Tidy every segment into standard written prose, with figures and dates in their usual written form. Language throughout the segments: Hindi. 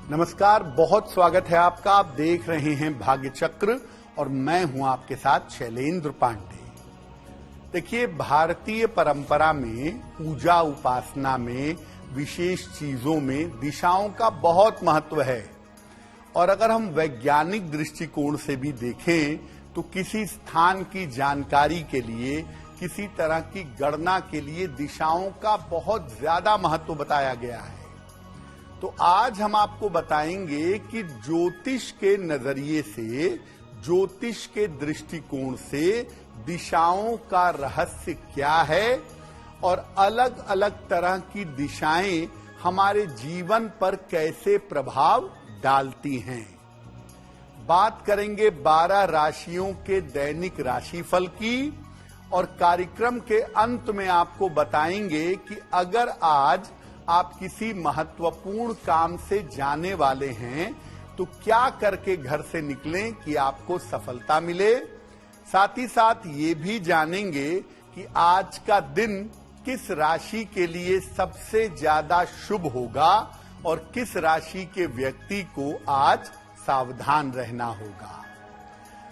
नमस्कार, बहुत स्वागत है आपका। आप देख रहे हैं भाग्य चक्र और मैं हूं आपके साथ शैलेंद्र पांडे। देखिए, भारतीय परंपरा में पूजा उपासना में विशेष चीजों में दिशाओं का बहुत महत्व है। और अगर हम वैज्ञानिक दृष्टिकोण से भी देखें तो किसी स्थान की जानकारी के लिए, किसी तरह की गणना के लिए दिशाओं का बहुत ज्यादा महत्व बताया गया है। तो आज हम आपको बताएंगे कि ज्योतिष के नजरिए से, ज्योतिष के दृष्टिकोण से दिशाओं का रहस्य क्या है और अलग अलग तरह की दिशाएं हमारे जीवन पर कैसे प्रभाव डालती हैं। बात करेंगे 12 राशियों के दैनिक राशिफल की और कार्यक्रम के अंत में आपको बताएंगे कि अगर आज आप किसी महत्वपूर्ण काम से जाने वाले हैं तो क्या करके घर से निकलें कि आपको सफलता मिले। साथ ही साथ ये भी जानेंगे कि आज का दिन किस राशि के लिए सबसे ज्यादा शुभ होगा और किस राशि के व्यक्ति को आज सावधान रहना होगा।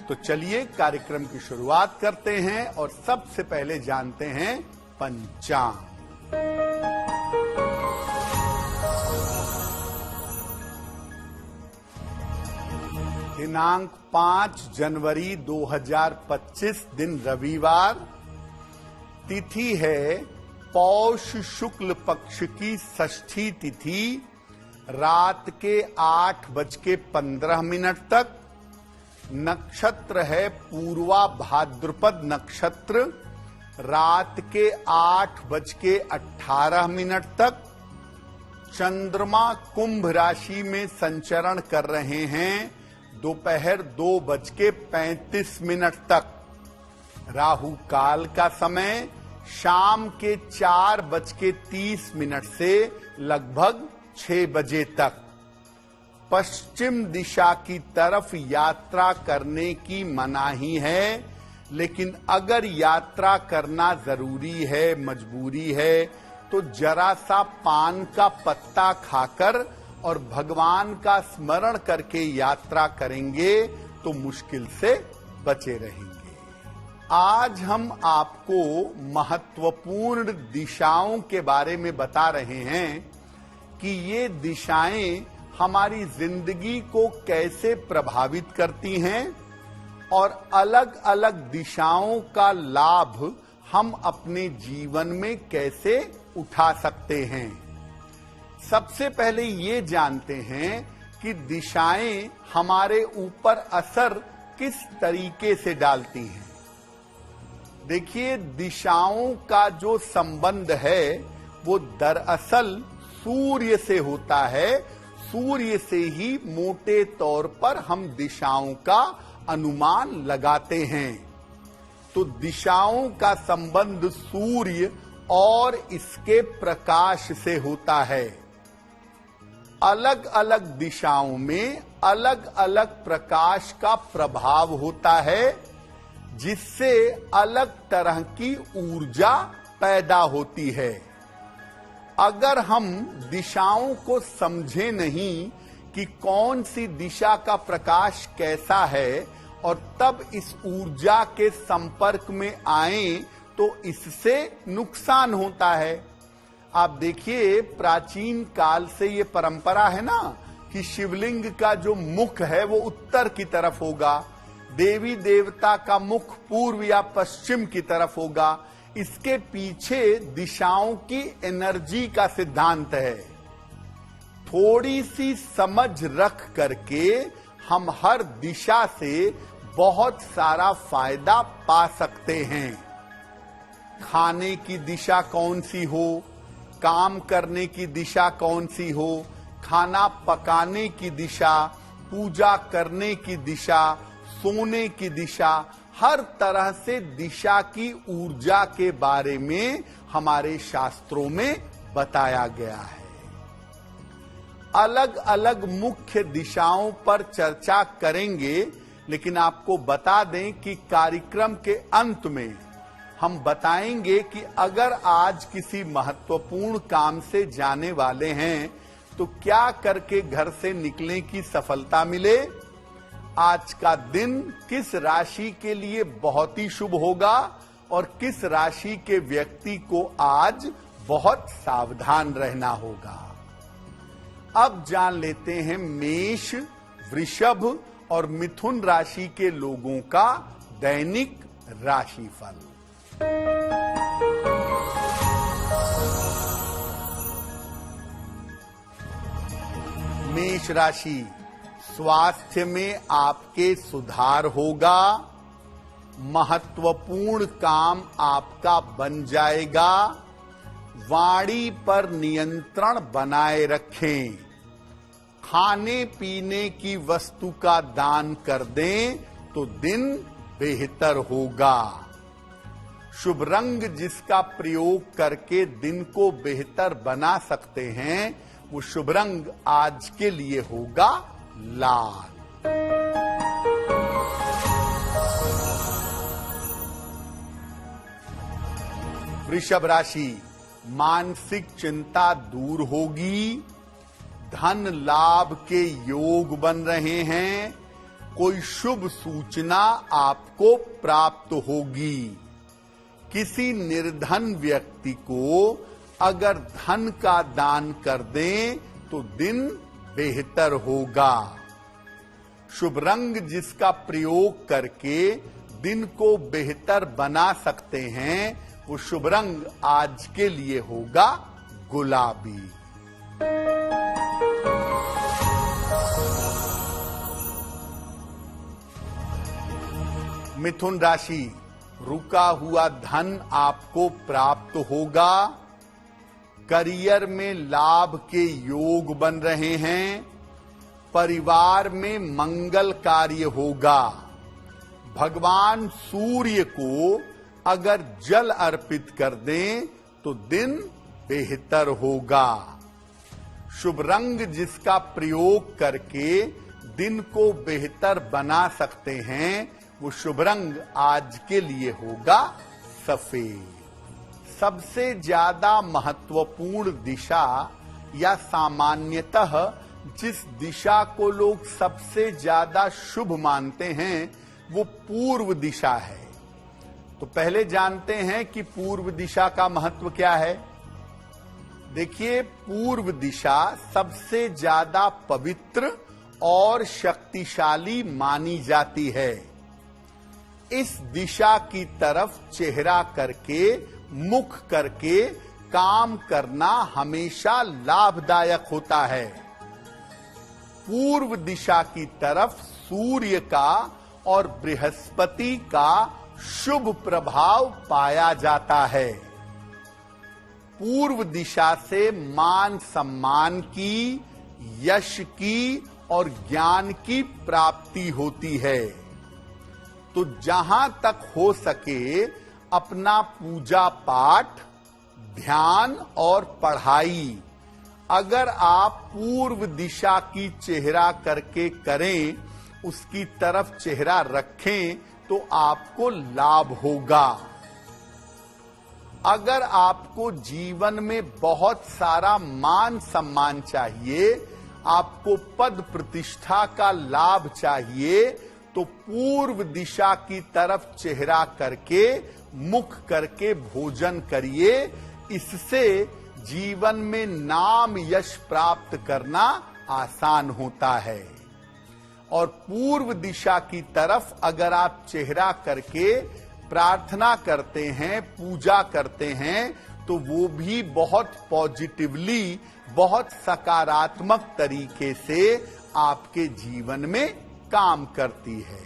तो चलिए कार्यक्रम की शुरुआत करते हैं और सबसे पहले जानते हैं पंचांग। दिनांक 5 जनवरी 2025 दिन रविवार। तिथि है पौष शुक्ल पक्ष की षष्ठी तिथि, रात के 8:15 तक। नक्षत्र है पूर्वा भाद्रपद नक्षत्र, रात के 8:18 तक। चंद्रमा कुंभ राशि में संचरण कर रहे हैं दोपहर 2:35 तक। राहु काल का समय शाम के 4:30 से लगभग 6 बजे तक। पश्चिम दिशा की तरफ यात्रा करने की मनाही है, लेकिन अगर यात्रा करना जरूरी है, मजबूरी है, तो जरा सा पान का पत्ता खाकर और भगवान का स्मरण करके यात्रा करेंगे तो मुश्किल से बचे रहेंगे। आज हम आपको महत्वपूर्ण दिशाओं के बारे में बता रहे हैं कि ये दिशाएं हमारी जिंदगी को कैसे प्रभावित करती हैं और अलग अलग दिशाओं का लाभ हम अपने जीवन में कैसे उठा सकते हैं। सबसे पहले ये जानते हैं कि दिशाएं हमारे ऊपर असर किस तरीके से डालती हैं। देखिए, दिशाओं का जो संबंध है वो दरअसल सूर्य से होता है। सूर्य से ही मोटे तौर पर हम दिशाओं का अनुमान लगाते हैं। तो दिशाओं का संबंध सूर्य और इसके प्रकाश से होता है। अलग अलग दिशाओं में अलग अलग प्रकाश का प्रभाव होता है, जिससे अलग तरह की ऊर्जा पैदा होती है। अगर हम दिशाओं को समझे नहीं कि कौन सी दिशा का प्रकाश कैसा है और तब इस ऊर्जा के संपर्क में आए तो इससे नुकसान होता है। आप देखिए, प्राचीन काल से ये परंपरा है ना कि शिवलिंग का जो मुख है वो उत्तर की तरफ होगा, देवी देवता का मुख पूर्व या पश्चिम की तरफ होगा। इसके पीछे दिशाओं की एनर्जी का सिद्धांत है। थोड़ी सी समझ रख करके हम हर दिशा से बहुत सारा फायदा पा सकते हैं। खाने की दिशा कौन सी हो, काम करने की दिशा कौन सी हो, खाना पकाने की दिशा, पूजा करने की दिशा, सोने की दिशा, हर तरह से दिशा की ऊर्जा के बारे में हमारे शास्त्रों में बताया गया है। अलग अलग मुख्य दिशाओं पर चर्चा करेंगे, लेकिन आपको बता दें कि कार्यक्रम के अंत में हम बताएंगे कि अगर आज किसी महत्वपूर्ण काम से जाने वाले हैं तो क्या करके घर से निकलने की सफलता मिले। आज का दिन किस राशि के लिए बहुत ही शुभ होगा और किस राशि के व्यक्ति को आज बहुत सावधान रहना होगा। अब जान लेते हैं मेष, वृषभ और मिथुन राशि के लोगों का दैनिक राशिफल। मेष राशि, स्वास्थ्य में आपके सुधार होगा। महत्वपूर्ण काम आपका बन जाएगा। वाणी पर नियंत्रण बनाए रखें। खाने पीने की वस्तु का दान कर दें तो दिन बेहतर होगा। शुभ रंग जिसका प्रयोग करके दिन को बेहतर बना सकते हैं वो शुभ रंग आज के लिए होगा लाल। वृषभ राशि, मानसिक चिंता दूर होगी। धन लाभ के योग बन रहे हैं। कोई शुभ सूचना आपको प्राप्त होगी। किसी निर्धन व्यक्ति को अगर धन का दान कर दें तो दिन बेहतर होगा। शुभ रंग जिसका प्रयोग करके दिन को बेहतर बना सकते हैं वो शुभ रंग आज के लिए होगा गुलाबी। मिथुन राशि, रुका हुआ धन आपको प्राप्त होगा। करियर में लाभ के योग बन रहे हैं। परिवार में मंगल कार्य होगा। भगवान सूर्य को अगर जल अर्पित कर दें तो दिन बेहतर होगा। शुभ रंग जिसका प्रयोग करके दिन को बेहतर बना सकते हैं वो शुभ रंग आज के लिए होगा सफेद। सबसे ज्यादा महत्वपूर्ण दिशा या सामान्यतः जिस दिशा को लोग सबसे ज्यादा शुभ मानते हैं वो पूर्व दिशा है। तो पहले जानते हैं कि पूर्व दिशा का महत्व क्या है। देखिए, पूर्व दिशा सबसे ज्यादा पवित्र और शक्तिशाली मानी जाती है। इस दिशा की तरफ चेहरा करके, मुख करके काम करना हमेशा लाभदायक होता है। पूर्व दिशा की तरफ सूर्य का और बृहस्पति का शुभ प्रभाव पाया जाता है। पूर्व दिशा से मान सम्मान की, यश की और ज्ञान की प्राप्ति होती है। तो जहां तक हो सके अपना पूजा पाठ, ध्यान और पढ़ाई अगर आप पूर्व दिशा की चेहरा करके करें, उसकी तरफ चेहरा रखें तो आपको लाभ होगा। अगर आपको जीवन में बहुत सारा मान सम्मान चाहिए, आपको पद प्रतिष्ठा का लाभ चाहिए, तो पूर्व दिशा की तरफ चेहरा करके, मुख करके भोजन करिए। इससे जीवन में नाम यश प्राप्त करना आसान होता है। और पूर्व दिशा की तरफ अगर आप चेहरा करके प्रार्थना करते हैं, पूजा करते हैं, तो वो भी बहुत पॉजिटिवली, बहुत सकारात्मक तरीके से आपके जीवन में काम करती है।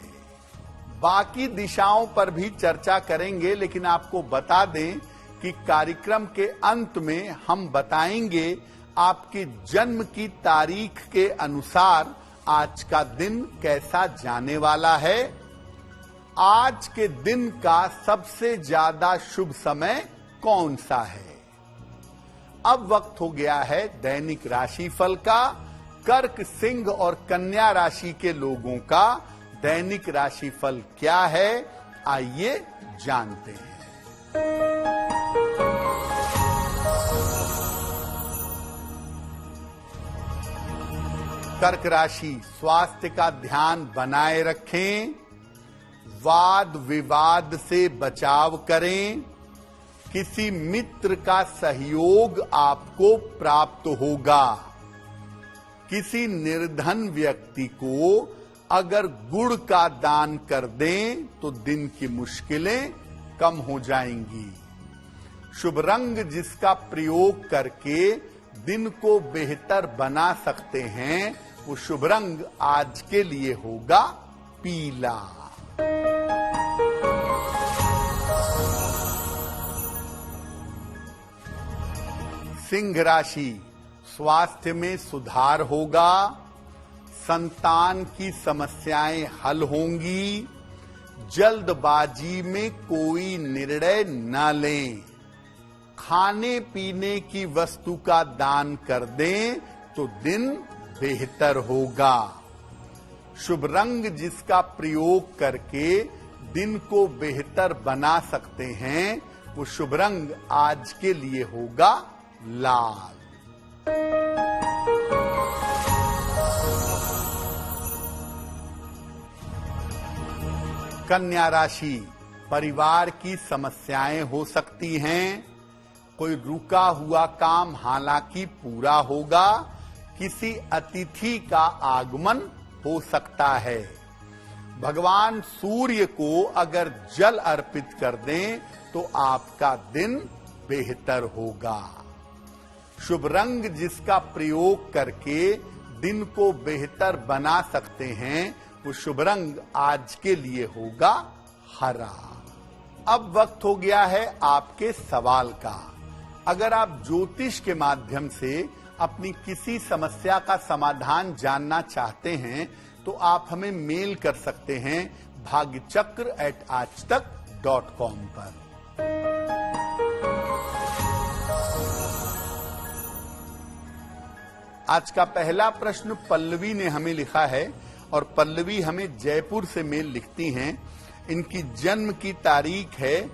बाकी दिशाओं पर भी चर्चा करेंगे, लेकिन आपको बता दें कि कार्यक्रम के अंत में हम बताएंगे आपके जन्म की तारीख के अनुसार आज का दिन कैसा जाने वाला है। आज के दिन का सबसे ज्यादा शुभ समय कौन सा है। अब वक्त हो गया है दैनिक राशिफल का। कर्क, सिंह और कन्या राशि के लोगों का दैनिक राशिफल क्या है, आइए जानते हैं। कर्क राशि, स्वास्थ्य का ध्यान बनाए रखें, वाद विवाद से बचाव करें, किसी मित्र का सहयोग आपको प्राप्त होगा। किसी निर्धन व्यक्ति को अगर गुड़ का दान कर दें तो दिन की मुश्किलें कम हो जाएंगी। शुभ रंग जिसका प्रयोग करके दिन को बेहतर बना सकते हैं, वो शुभ रंग आज के लिए होगा पीला। सिंह राशि, स्वास्थ्य में सुधार होगा, संतान की समस्याएं हल होंगी, जल्दबाजी में कोई निर्णय न लें, खाने पीने की वस्तु का दान कर दें तो दिन बेहतर होगा। शुभ रंग जिसका प्रयोग करके दिन को बेहतर बना सकते हैं, वो शुभ रंग आज के लिए होगा लाल। कन्या राशि, परिवार की समस्याएं हो सकती हैं, कोई रुका हुआ काम हालांकि पूरा होगा, किसी अतिथि का आगमन हो सकता है। भगवान सूर्य को अगर जल अर्पित कर दें तो आपका दिन बेहतर होगा। शुभ रंग जिसका प्रयोग करके दिन को बेहतर बना सकते हैं, वो शुभ रंग आज के लिए होगा हरा। अब वक्त हो गया है आपके सवाल का। अगर आप ज्योतिष के माध्यम से अपनी किसी समस्या का समाधान जानना चाहते हैं तो आप हमें मेल कर सकते हैं bhagyachakra@aajtak.com पर। आज का पहला प्रश्न पल्लवी ने हमें लिखा है और पल्लवी हमें जयपुर से मेल लिखती हैं। इनकी जन्म की तारीख है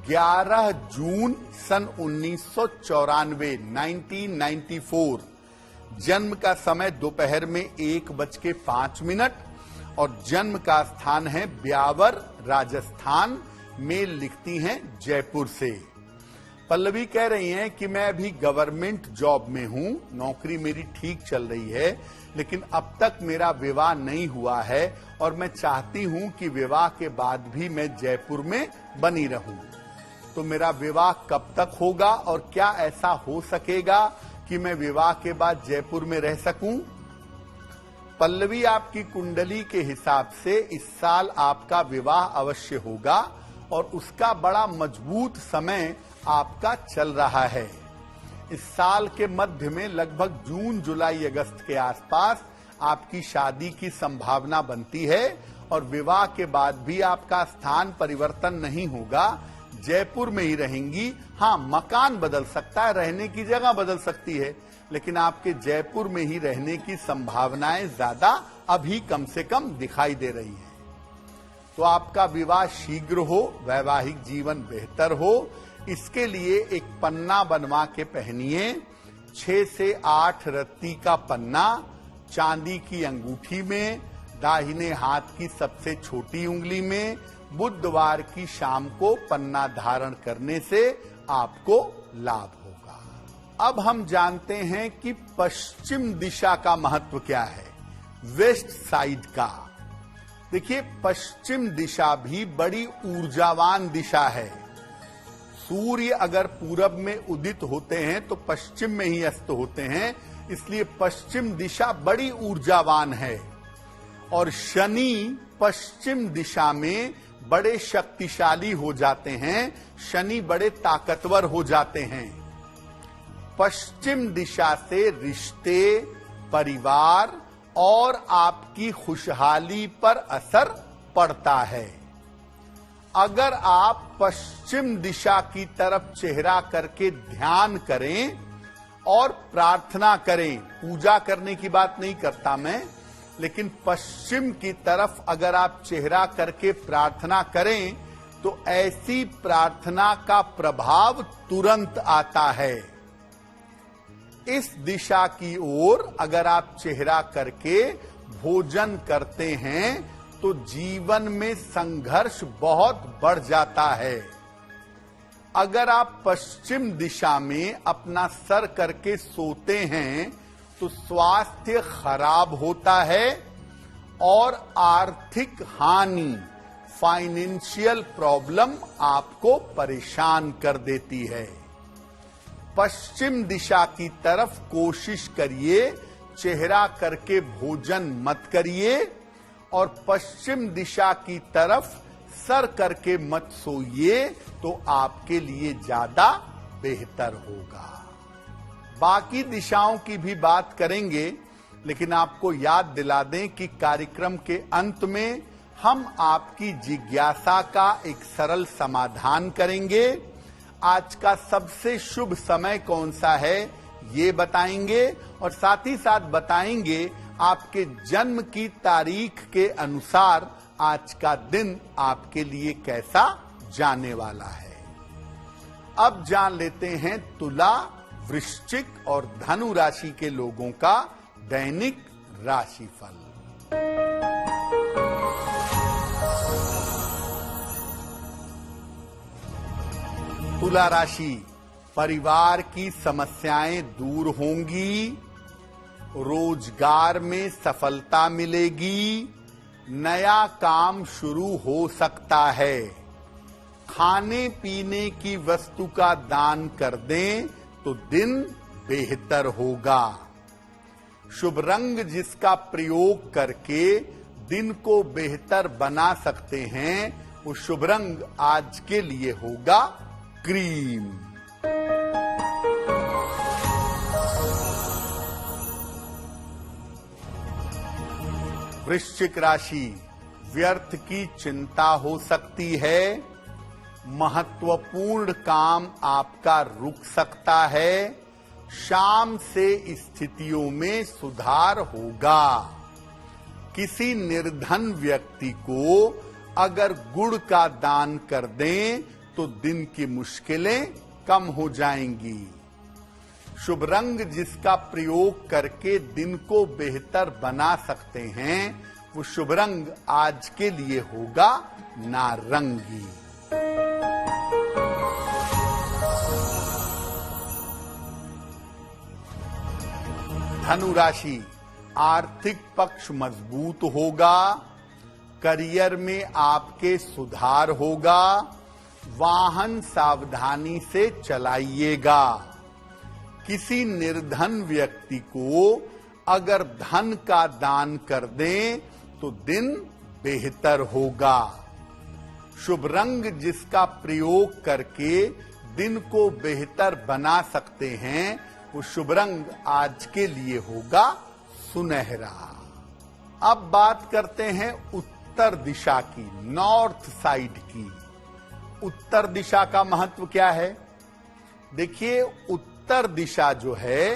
11 जून सन 1994, 1994। जन्म का समय दोपहर में 1:05 और जन्म का स्थान है ब्यावर, राजस्थान। मेल लिखती हैं जयपुर से। पल्लवी कह रही हैं कि मैं अभी गवर्नमेंट जॉब में हूं, नौकरी मेरी ठीक चल रही है, लेकिन अब तक मेरा विवाह नहीं हुआ है और मैं चाहती हूं कि विवाह के बाद भी मैं जयपुर में बनी रहूं। तो मेरा विवाह कब तक होगा और क्या ऐसा हो सकेगा कि मैं विवाह के बाद जयपुर में रह सकूं? पल्लवी, आपकी कुंडली के हिसाब से इस साल आपका विवाह अवश्य होगा और उसका बड़ा मजबूत समय आपका चल रहा है। इस साल के मध्य में लगभग जून, जुलाई, अगस्त के आसपास आपकी शादी की संभावना बनती है और विवाह के बाद भी आपका स्थान परिवर्तन नहीं होगा, जयपुर में ही रहेंगी। हाँ, मकान बदल सकता है, रहने की जगह बदल सकती है, लेकिन आपके जयपुर में ही रहने की संभावनाएं ज्यादा अभी कम से कम दिखाई दे रही हैं। तो आपका विवाह शीघ्र हो, वैवाहिक जीवन बेहतर हो, इसके लिए एक पन्ना बनवा के पहनिए। 6 से 8 रत्ती का पन्ना चांदी की अंगूठी में, दाहिने हाथ की सबसे छोटी उंगली में, बुधवार की शाम को पन्ना धारण करने से आपको लाभ होगा। अब हम जानते हैं कि पश्चिम दिशा का महत्व क्या है, वेस्ट साइड का। देखिए, पश्चिम दिशा भी बड़ी ऊर्जावान दिशा है। सूर्य अगर पूरब में उदित होते हैं तो पश्चिम में ही अस्त होते हैं, इसलिए पश्चिम दिशा बड़ी ऊर्जावान है। और शनि पश्चिम दिशा में बड़े शक्तिशाली हो जाते हैं, शनि बड़े ताकतवर हो जाते हैं। पश्चिम दिशा से रिश्ते, परिवार और आपकी खुशहाली पर असर पड़ता है। अगर आप पश्चिम दिशा की तरफ चेहरा करके ध्यान करें और प्रार्थना करें, पूजा करने की बात नहीं करता मैं, लेकिन पश्चिम की तरफ अगर आप चेहरा करके प्रार्थना करें तो ऐसी प्रार्थना का प्रभाव तुरंत आता है। इस दिशा की ओर अगर आप चेहरा करके भोजन करते हैं तो जीवन में संघर्ष बहुत बढ़ जाता है। अगर आप पश्चिम दिशा में अपना सर करके सोते हैं तो स्वास्थ्य खराब होता है और आर्थिक हानि, फाइनेंशियल प्रॉब्लम आपको परेशान कर देती है। पश्चिम दिशा की तरफ कोशिश करिए, चेहरा करके भोजन मत करिए और पश्चिम दिशा की तरफ सर करके मत सोइए, तो आपके लिए ज्यादा बेहतर होगा। बाकी दिशाओं की भी बात करेंगे, लेकिन आपको याद दिला दें कि कार्यक्रम के अंत में हम आपकी जिज्ञासा का एक सरल समाधान करेंगे। आज का सबसे शुभ समय कौन सा है ये बताएंगे और साथ ही साथ बताएंगे आपके जन्म की तारीख के अनुसार आज का दिन आपके लिए कैसा जाने वाला है। अब जान लेते हैं तुला, वृश्चिक और धनु राशि के लोगों का दैनिक राशिफल। तुला राशि, परिवार की समस्याएं दूर होंगी, रोजगार में सफलता मिलेगी, नया काम शुरू हो सकता है। खाने पीने की वस्तु का दान कर दें तो दिन बेहतर होगा। शुभ रंग जिसका प्रयोग करके दिन को बेहतर बना सकते हैं, वो शुभ रंग आज के लिए होगा क्रीम। वृश्चिक राशि, व्यर्थ की चिंता हो सकती है, महत्वपूर्ण काम आपका रुक सकता है, शाम से स्थितियों में सुधार होगा। किसी निर्धन व्यक्ति को अगर गुड़ का दान कर दें तो दिन की मुश्किलें कम हो जाएंगी। शुभ रंग जिसका प्रयोग करके दिन को बेहतर बना सकते हैं, वो शुभ रंग आज के लिए होगा नारंगी। धनु राशि, आर्थिक पक्ष मजबूत होगा, करियर में आपके सुधार होगा, वाहन सावधानी से चलाइएगा। किसी निर्धन व्यक्ति को अगर धन का दान कर दें तो दिन बेहतर होगा। शुभ रंग जिसका प्रयोग करके दिन को बेहतर बना सकते हैं, वो शुभ रंग आज के लिए होगा सुनहरा। अब बात करते हैं उत्तर दिशा की, नॉर्थ साइड की। उत्तर दिशा का महत्व क्या है? देखिए, उत्तर दिशा जो है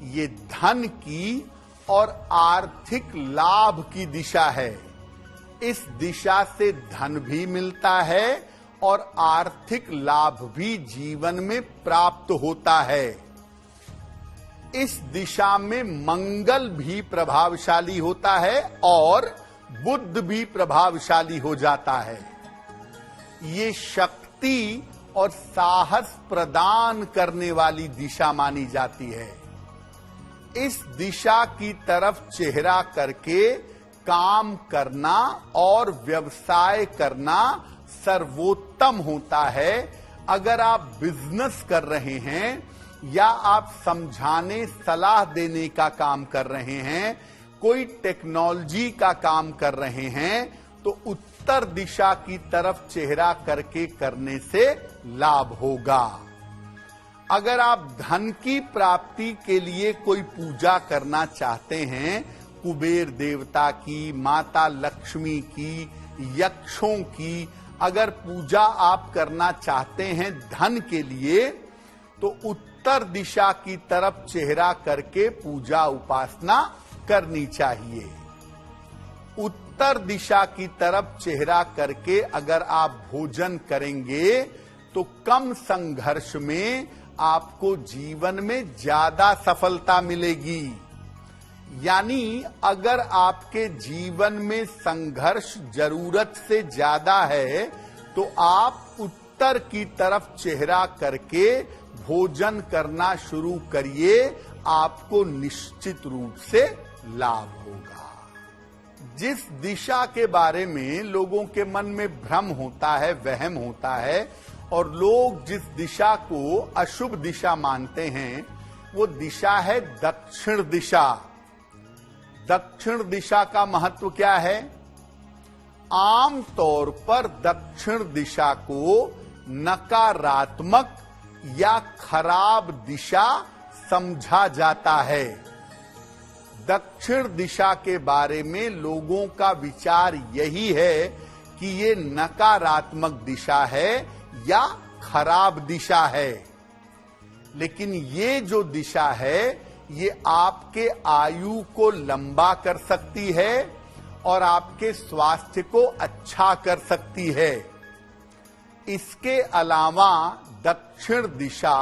ये धन की और आर्थिक लाभ की दिशा है। इस दिशा से धन भी मिलता है और आर्थिक लाभ भी जीवन में प्राप्त होता है। इस दिशा में मंगल भी प्रभावशाली होता है और बुध भी प्रभावशाली हो जाता है। ये शक्ति और साहस प्रदान करने वाली दिशा मानी जाती है। इस दिशा की तरफ चेहरा करके काम करना और व्यवसाय करना सर्वोत्तम होता है। अगर आप बिजनेस कर रहे हैं या आप समझाने, सलाह देने का काम कर रहे हैं, कोई टेक्नोलॉजी का काम कर रहे हैं, तो उत्तर दिशा की तरफ चेहरा करके करने से लाभ होगा। अगर आप धन की प्राप्ति के लिए कोई पूजा करना चाहते हैं, कुबेर देवता की, माता लक्ष्मी की, यक्षों की, अगर पूजा आप करना चाहते हैं धन के लिए, तो उत्तर दिशा की तरफ चेहरा करके पूजा उपासना करनी चाहिए। उत्तर दिशा की तरफ चेहरा करके अगर आप भोजन करेंगे तो कम संघर्ष में आपको जीवन में ज्यादा सफलता मिलेगी। यानी अगर आपके जीवन में संघर्ष जरूरत से ज्यादा है तो आप उत्तर की तरफ चेहरा करके भोजन करना शुरू करिए, आपको निश्चित रूप से लाभ होगा। जिस दिशा के बारे में लोगों के मन में भ्रम होता है, वहम होता है, और लोग जिस दिशा को अशुभ दिशा मानते हैं, वो दिशा है दक्षिण दिशा। दक्षिण दिशा का महत्व क्या है? आम तौर पर दक्षिण दिशा को नकारात्मक या खराब दिशा समझा जाता है। दक्षिण दिशा के बारे में लोगों का विचार यही है कि ये नकारात्मक दिशा है या खराब दिशा है। लेकिन ये जो दिशा है, ये आपके आयु को लंबा कर सकती है और आपके स्वास्थ्य को अच्छा कर सकती है। इसके अलावा दक्षिण दिशा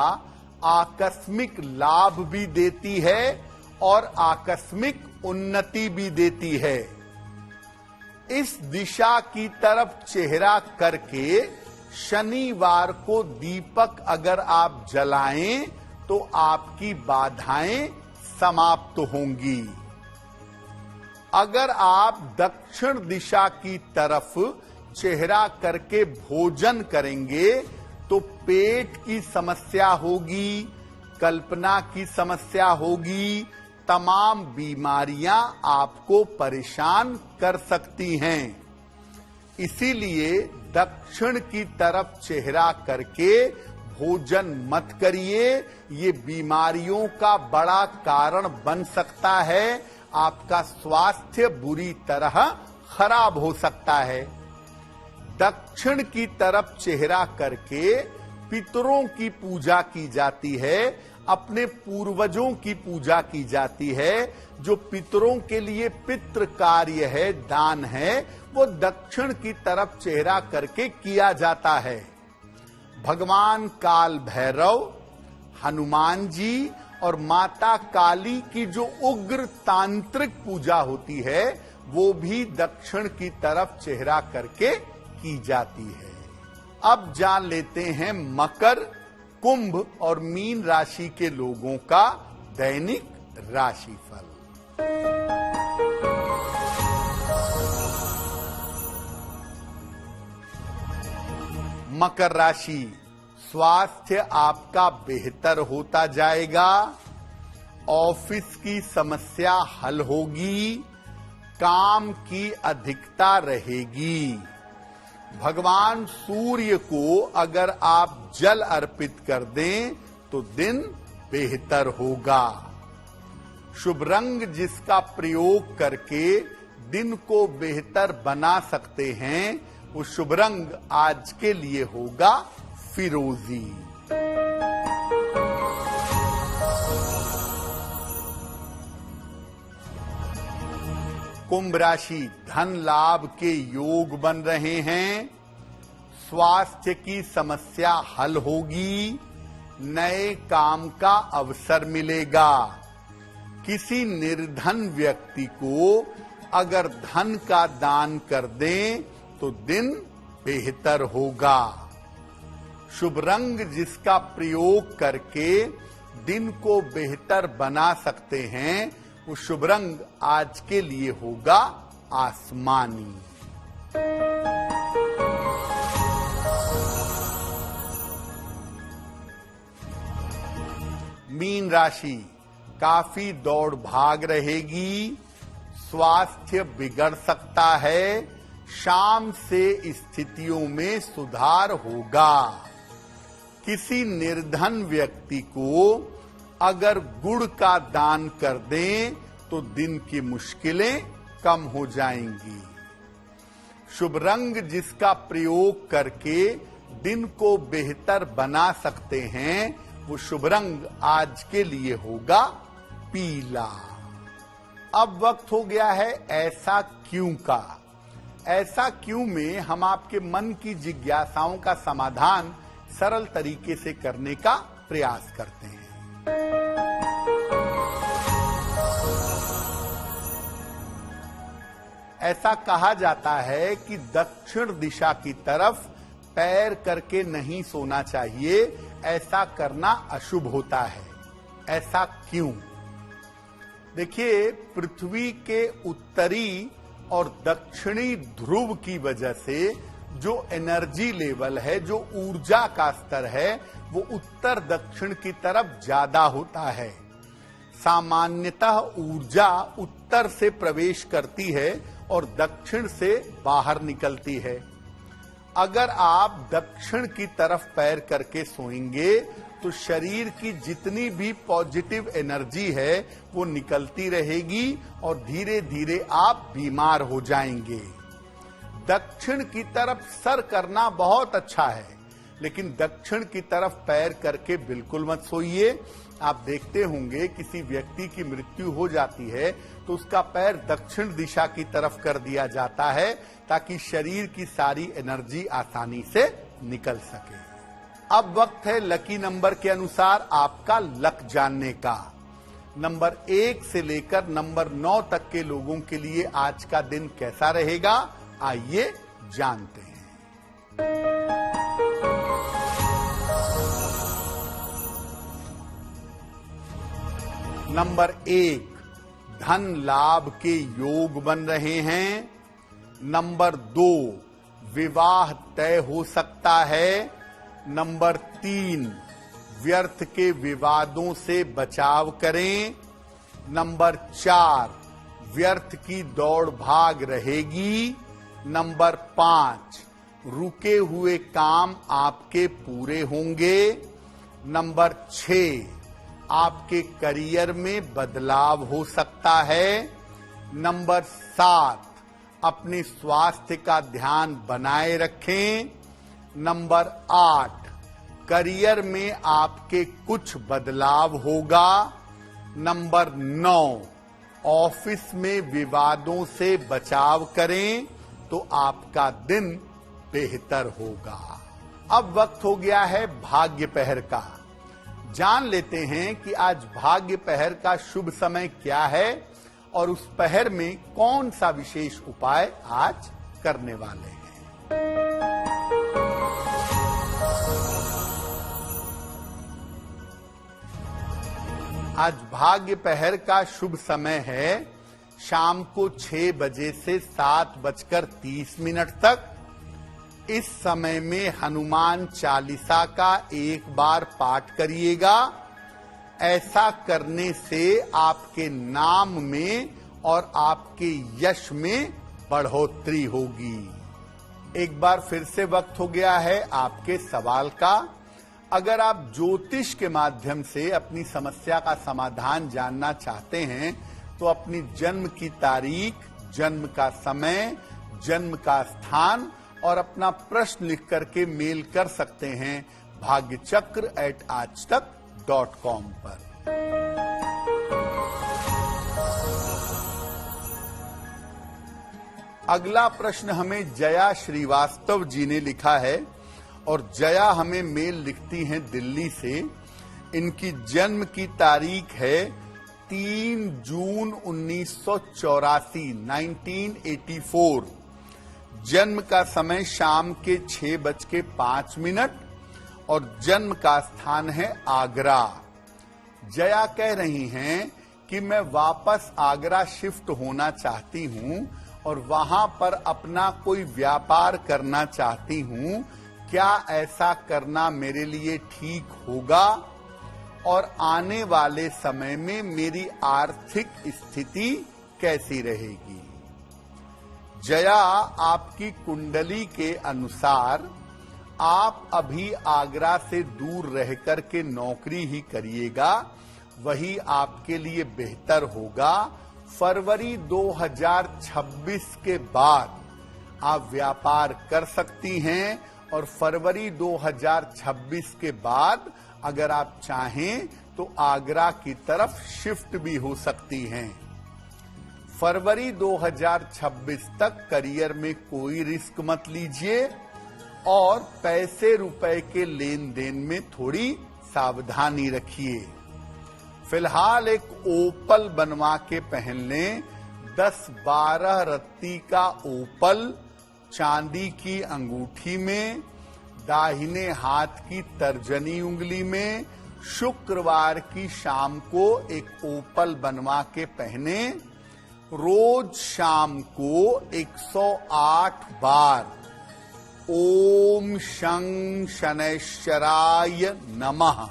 आकस्मिक लाभ भी देती है और आकस्मिक उन्नति भी देती है। इस दिशा की तरफ चेहरा करके शनिवार को दीपक अगर आप जलाएं तो आपकी बाधाएं समाप्त होंगी। अगर आप दक्षिण दिशा की तरफ चेहरा करके भोजन करेंगे तो पेट की समस्या होगी, कल्पना की समस्या होगी, तमाम बीमारियां आपको परेशान कर सकती हैं। इसीलिए दक्षिण की तरफ चेहरा करके भोजन मत करिए, ये बीमारियों का बड़ा कारण बन सकता है। आपका स्वास्थ्य बुरी तरह खराब हो सकता है। दक्षिण की तरफ चेहरा करके पितरों की पूजा की जाती है, अपने पूर्वजों की पूजा की जाती है। जो पितरों के लिए पितृ कार्य है, दान है, वो दक्षिण की तरफ चेहरा करके किया जाता है। भगवान काल भैरव, हनुमान जी और माता काली की जो उग्र तांत्रिक पूजा होती है, वो भी दक्षिण की तरफ चेहरा करके की जाती है। अब जान लेते हैं मकर, कुंभ और मीन राशि के लोगों का दैनिक राशिफल। मकर राशि, स्वास्थ्य आपका बेहतर होता जाएगा। ऑफिस की समस्या हल होगी। काम की अधिकता रहेगी। भगवान सूर्य को अगर आप जल अर्पित कर दें तो दिन बेहतर होगा। शुभ रंग जिसका प्रयोग करके दिन को बेहतर बना सकते हैं, वो शुभ रंग आज के लिए होगा फिरोजी। कुंभ राशि, धन लाभ के योग बन रहे हैं। स्वास्थ्य की समस्या हल होगी। नए काम का अवसर मिलेगा। किसी निर्धन व्यक्ति को अगर धन का दान कर दें तो दिन बेहतर होगा। शुभ रंग जिसका प्रयोग करके दिन को बेहतर बना सकते हैं, वो शुभ रंग आज के लिए होगा आसमानी। मीन राशि, काफी दौड़ भाग रहेगी। स्वास्थ्य बिगड़ सकता है। शाम से स्थितियों में सुधार होगा। किसी निर्धन व्यक्ति को अगर गुड़ का दान कर दें तो दिन की मुश्किलें कम हो जाएंगी। शुभ रंग जिसका प्रयोग करके दिन को बेहतर बना सकते हैं, वो शुभ रंग आज के लिए होगा पीला। अब वक्त हो गया है ऐसा क्यों का। ऐसा क्यों में हम आपके मन की जिज्ञासाओं का समाधान सरल तरीके से करने का प्रयास करते हैं। ऐसा कहा जाता है कि दक्षिण दिशा की तरफ पैर करके नहीं सोना चाहिए, ऐसा करना अशुभ होता है। ऐसा क्यों? देखिए, पृथ्वी के उत्तरी और दक्षिणी ध्रुव की वजह से जो एनर्जी लेवल है, जो ऊर्जा का स्तर है, वो उत्तर दक्षिण की तरफ ज्यादा होता है। सामान्यतः ऊर्जा उत्तर से प्रवेश करती है और दक्षिण से बाहर निकलती है। अगर आप दक्षिण की तरफ पैर करके सोएंगे तो शरीर की जितनी भी पॉजिटिव एनर्जी है वो निकलती रहेगी और धीरे धीरे आप बीमार हो जाएंगे। दक्षिण की तरफ सर करना बहुत अच्छा है, लेकिन दक्षिण की तरफ पैर करके बिल्कुल मत सोइए। आप देखते होंगे किसी व्यक्ति की मृत्यु हो जाती है तो उसका पैर दक्षिण दिशा की तरफ कर दिया जाता है ताकि शरीर की सारी एनर्जी आसानी से निकल सके। अब वक्त है लकी नंबर के अनुसार आपका लक जानने का। नंबर 1 से लेकर नंबर 9 तक के लोगों के लिए आज का दिन कैसा रहेगा, आइए जानते हैं। नंबर 1, धन लाभ के योग बन रहे हैं। नंबर 2, विवाह तय हो सकता है। नंबर 3, व्यर्थ के विवादों से बचाव करें। नंबर 4, व्यर्थ की दौड़ भाग रहेगी। नंबर 5, रुके हुए काम आपके पूरे होंगे। नंबर 6, आपके करियर में बदलाव हो सकता है। नंबर 7, अपने स्वास्थ्य का ध्यान बनाए रखें। नंबर 8, करियर में आपके कुछ बदलाव होगा। नंबर 9, ऑफिस में विवादों से बचाव करें तो आपका दिन बेहतर होगा। अब वक्त हो गया है भाग्य पहर का। जान लेते हैं कि आज भाग्य पहर का शुभ समय क्या है और उस पहर में कौन सा विशेष उपाय आज करने वाले हैं। आज भाग्य पहर का शुभ समय है शाम को 6 बजे से 7:30 तक। इस समय में हनुमान चालीसा का एक बार पाठ करिएगा। ऐसा करने से आपके नाम में और आपके यश में बढ़ोतरी होगी। एक बार फिर से वक्त हो गया है आपके सवाल का। अगर आप ज्योतिष के माध्यम से अपनी समस्या का समाधान जानना चाहते हैं तो अपनी जन्म की तारीख, जन्म का समय, जन्म का स्थान और अपना प्रश्न लिख करके मेल कर सकते हैं bhagyachakra@aajtak.com पर। अगला प्रश्न हमें जया श्रीवास्तव जी ने लिखा है और जया हमें मेल लिखती हैं दिल्ली से। इनकी जन्म की तारीख है 3 जून 1984, 1984। जन्म का समय शाम के 6:05 और जन्म का स्थान है आगरा। जया कह रही हैं कि मैं वापस आगरा शिफ्ट होना चाहती हूं और वहां पर अपना कोई व्यापार करना चाहती हूं। क्या ऐसा करना मेरे लिए ठीक होगा और आने वाले समय में मेरी आर्थिक स्थिति कैसी रहेगी? जया, आपकी कुंडली के अनुसार आप अभी आगरा से दूर रहकर के नौकरी ही करिएगा, वही आपके लिए बेहतर होगा। फरवरी 2026 के बाद आप व्यापार कर सकती हैं और फरवरी 2026 के बाद अगर आप चाहें तो आगरा की तरफ शिफ्ट भी हो सकती हैं। फरवरी 2026 तक करियर में कोई रिस्क मत लीजिए और पैसे रुपए के लेन देन में थोड़ी सावधानी रखिए। फिलहाल एक ओपल बनवा के पहन लें। 10-12 रत्ती का ओपल चांदी की अंगूठी में, दाहिने हाथ की तर्जनी उंगली में, शुक्रवार की शाम को एक ओपल बनवा के पहने। रोज शाम को 108 बार ओम शं शनैश्चराय नमः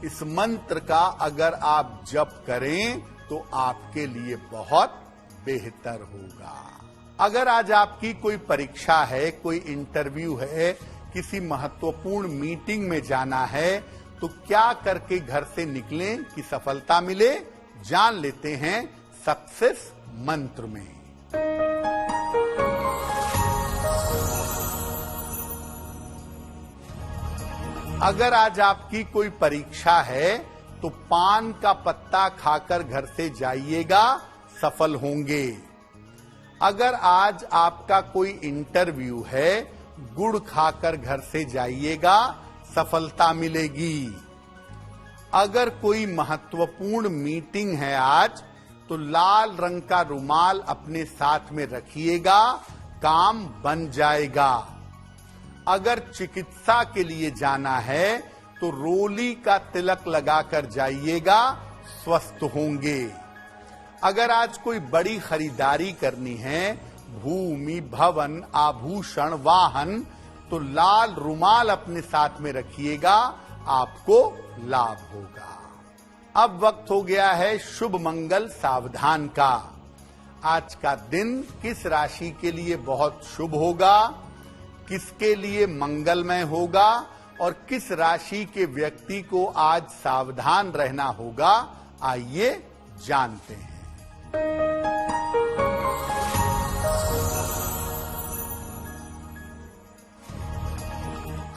इस मंत्र का अगर आप जप करें तो आपके लिए बहुत बेहतर होगा। अगर आज आपकी कोई परीक्षा है, कोई इंटरव्यू है, किसी महत्वपूर्ण मीटिंग में जाना है, तो क्या करके घर से निकलें कि सफलता मिले, जान लेते हैं सक्सेस मंत्र में। अगर आज आपकी कोई परीक्षा है तो पान का पत्ता खाकर घर से जाइएगा, सफल होंगे। अगर आज आपका कोई इंटरव्यू है, गुड़ खाकर घर से जाइएगा, सफलता मिलेगी। अगर कोई महत्वपूर्ण मीटिंग है आज, तो लाल रंग का रुमाल अपने साथ में रखिएगा, काम बन जाएगा। अगर चिकित्सा के लिए जाना है तो रोली का तिलक लगाकर जाइएगा, स्वस्थ होंगे। अगर आज कोई बड़ी खरीदारी करनी है, भूमि, भवन, आभूषण, वाहन, तो लाल रुमाल अपने साथ में रखिएगा, आपको लाभ होगा। अब वक्त हो गया है शुभ मंगल सावधान का। आज का दिन किस राशि के लिए बहुत शुभ होगा, किसके लिए मंगलमय होगा और किस राशि के व्यक्ति को आज सावधान रहना होगा, आइए जानते हैं।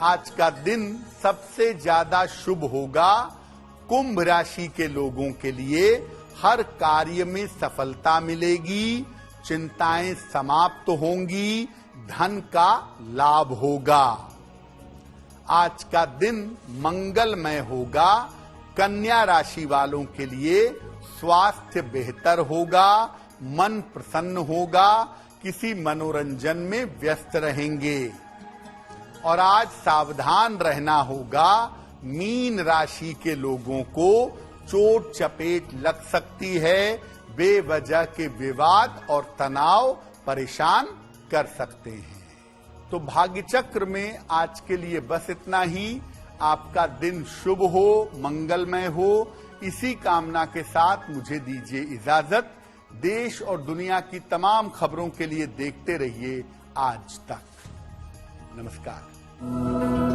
आज का दिन सबसे ज्यादा शुभ होगा कुंभ राशि के लोगों के लिए। हर कार्य में सफलता मिलेगी, चिंताएं समाप्त होंगी, धन का लाभ होगा। आज का दिन मंगलमय होगा। कन्या राशि वालों के लिए स्वास्थ्य बेहतर होगा, मन प्रसन्न होगा, किसी मनोरंजन में व्यस्त रहेंगे। और आज सावधान रहना होगा, मीन राशि के लोगों को चोट चपेट लग सकती है, बेवजह के विवाद और तनाव परेशान कर सकते हैं। तो भाग्य चक्र में आज के लिए बस इतना ही। आपका दिन शुभ हो, मंगलमय हो, इसी कामना के साथ मुझे दीजिए इजाजत। देश और दुनिया की तमाम खबरों के लिए देखते रहिए आज तक। नमस्कार।